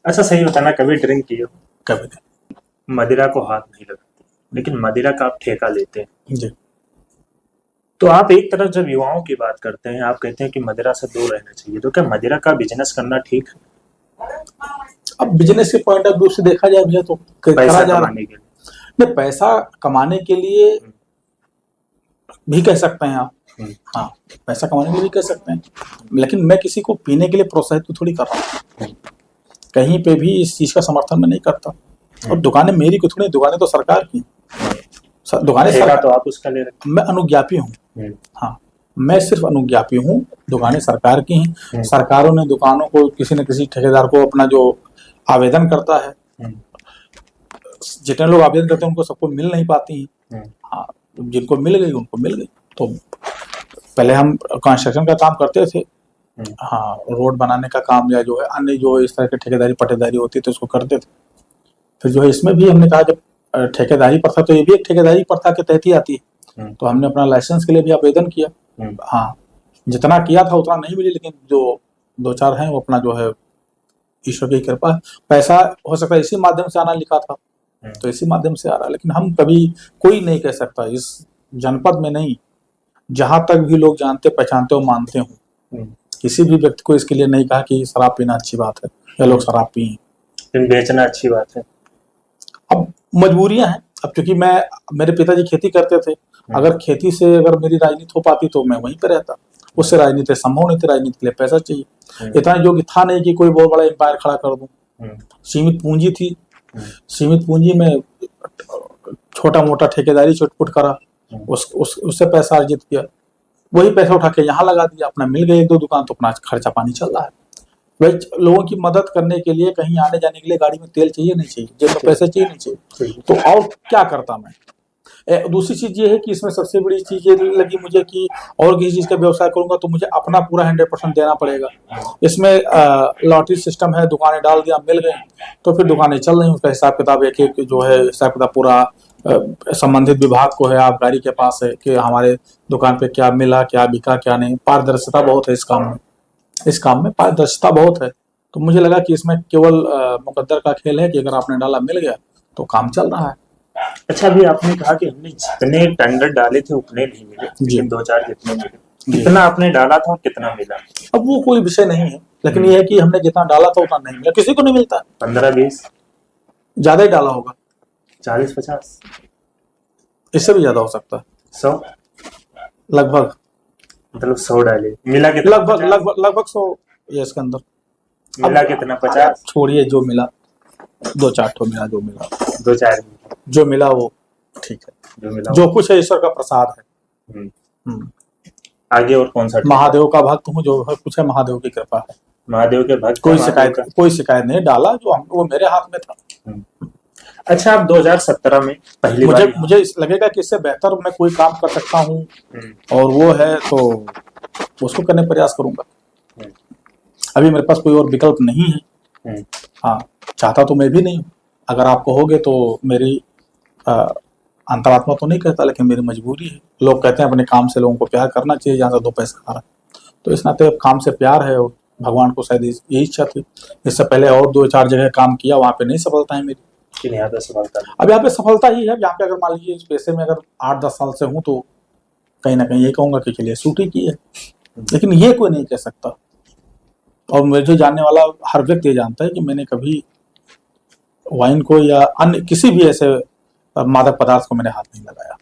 अच्छा सही बताना, कभी ड्रिंक किए हो? कभी नहीं। मदिरा को हाथ नहीं लगाते, लेकिन मदिरा का आप ठेका लेते हैं। जी। तो आप एक तरफ जब युवाओं की बात करते हैं, आप कहते हैं कि मदिरा से दूर रहना चाहिए, तो क्या मदिरा का बिजनेस करना ठीक है? अब बिजनेस के पॉइंट ऑफ व्यू से देखा जाए भैया तो करा पैसा जा रहा कमाने के लिए। नहीं, पैसा कमाने के लिए भी कह सकते हैं आप। हाँ, पैसा कमाने के लिए भी कह सकते हैं, लेकिन मैं किसी को पीने के लिए प्रोत्साहित तो थोड़ी कर रहा हूँ, कहीं पे भी इस चीज का समर्थन मैं नहीं करता। और दुकानें मेरी को थोड़ी, दुकानें तो सरकार की, दुकानें ठेका सरकार, तो आप उसका ले रहे मैं अनुज्ञापी हूँ। हैं। हाँ, मैं सिर्फ अनुज्ञापी हूँ, दुकानें सरकार की हैं। सरकारों ने दुकानों को, किसी न किसी ठेकेदार को अपना जो आवेदन करता है, जितने लोग आवेदन करते हैं उनको सबको मिल नहीं पाती हैं। हाँ, जिनको मिल गई उनको मिल गई। तो पहले हम कंस्ट्रक्शन का काम करते थे, हाँ, रोड बनाने का काम या जो है अन्य जो इस तरह की ठेकेदारी पट्टेदारी होती है तो उसको करते थे। फिर जो है इसमें भी हमने कहा जब ठेकेदारी प्रथा, तो ये भी एक ठेकेदारी प्रथा के तहत ही आती है, तो हमने अपना लाइसेंस के लिए भी आवेदन किया। हाँ, जितना किया था उतना नहीं मिली, लेकिन जो दो चार हैं वो अपना जो है ईश्वर की कृपा, पैसा हो सकता है इसी माध्यम से आना, लिखा था तो इसी माध्यम से आ रहा। लेकिन हम कभी, कोई नहीं कह सकता इस जनपद में नहीं, जहां तक भी लोग जानते पहचानते हो मानते हो, किसी भी व्यक्ति को इसके लिए नहीं कहा कि शराब पीना अच्छी बात है या लोग शराब पिए। बेचना अच्छी बात है। अब मजबूरियां हैं। अब क्योंकि मेरे पिताजी खेती करते थे, अगर खेती से अगर मेरी राजनीति हो पाती तो मैं वहीं पे रहता, उससे राजनीति संभव नहीं थी, राजनीति के लिए पैसा चाहिए। इतना योग्य था नहीं कि कोई बहुत बड़ा एम्पायर खड़ा कर दूं, सीमित पूंजी थी, सीमित पूंजी में छोटा मोटा ठेकेदारी चुटपुट करा, उससे पैसा अर्जित किया, वही पैसा उठा के यहाँ लगा दिया, अपना मिल गई एक दो दुकान तो अपना खर्चा पानी चल रहा है। वही लोगों की मदद करने के लिए, कहीं आने जाने के लिए गाड़ी में तेल चाहिए नहीं चाहिए, जेब में पैसे चाहिए नहीं चाहिए, तो और क्या करता मैं। दूसरी चीज ये है कि इसमें सबसे बड़ी चीज ये लगी मुझे कि और किसी चीज का व्यवसाय करूंगा तो मुझे अपना पूरा 100% देना पड़ेगा। इसमें लॉटरी सिस्टम है, दुकानें डाल दिया, मिल गए तो फिर दुकानें चल रही, उसका हिसाब किताब एक एक जो है हिसाब किताब पूरा संबंधित विभाग को है, आप गाड़ी के पास है कि हमारे दुकान पे क्या मिला, क्या बिका, क्या नहीं। पारदर्शिता बहुत है इस काम में पारदर्शिता बहुत है। तो मुझे लगा कि इसमें केवल मुकद्दर का खेल है कि अगर आपने डाला मिल गया तो काम चल रहा है। अच्छा, अभी आपने कहा कि हमने जितने टेंडर डाले थे उतने नहीं मिले, लेकिन दो चार जितने मिले, कितना आपने डाला था और कितना मिला? अब वो कोई विषय नहीं है, लेकिन ये है कि हमने जितना डाला था उतना नहीं मिला, किसी को नहीं मिलता। 15-20 ज्यादा ही डाला होगा, 40-50, इससे भी ज्यादा हो सकता है, 100 लगभग। मतलब 100 डाले, मिला कितना? लगभग 100 ये इसके अंदर। मिला कितना? 50? छोड़िए, जो मिला 2-4 ठो मिला, जो मिला 2-4 जो मिला वो ठीक है, जो कुछ है ईश्वर का प्रसाद है। आगे और कौन सा? महादेव का भक्त हूँ, जो है कुछ है महादेव की कृपा है। महादेव के भक्त, कोई शिकायत नहीं, डाला जो वो मेरे हाथ में था। अच्छा, आप 2017 में पहली बार, मुझे लगेगा कि इससे बेहतर मैं कोई काम कर सकता हूँ और वो है तो उसको करने प्रयास करूंगा। अभी मेरे पास कोई और विकल्प नहीं है। हाँ, चाहता तो मैं भी नहीं हूँ, अगर आप कहोगे तो मेरी अंतरात्मा तो नहीं कहता, लेकिन मेरी मजबूरी है। लोग कहते हैं अपने काम से लोगों को प्यार करना चाहिए, जहाँ से 2 पैसा आ रहा है, तो इस नाते काम से प्यार है और भगवान को शायद यही इच्छा थी। इससे पहले और 2-4 जगह काम किया, वहाँ पे नहीं सफलता है मेरी। यहाँ पे सफलता, अब यहाँ पे सफलता ही है। यहाँ पे अगर मान लीजिए इस पेशे में अगर 8-10 साल से हूँ तो कहीं ना कहीं ये कहूंगा कि चलिए शूटिंग की है, लेकिन ये कोई नहीं कह सकता। और मुझे जानने वाला हर व्यक्ति ये जानता है कि मैंने कभी वाइन को या अन्य किसी भी ऐसे मादक पदार्थ को मैंने हाथ नहीं लगाया।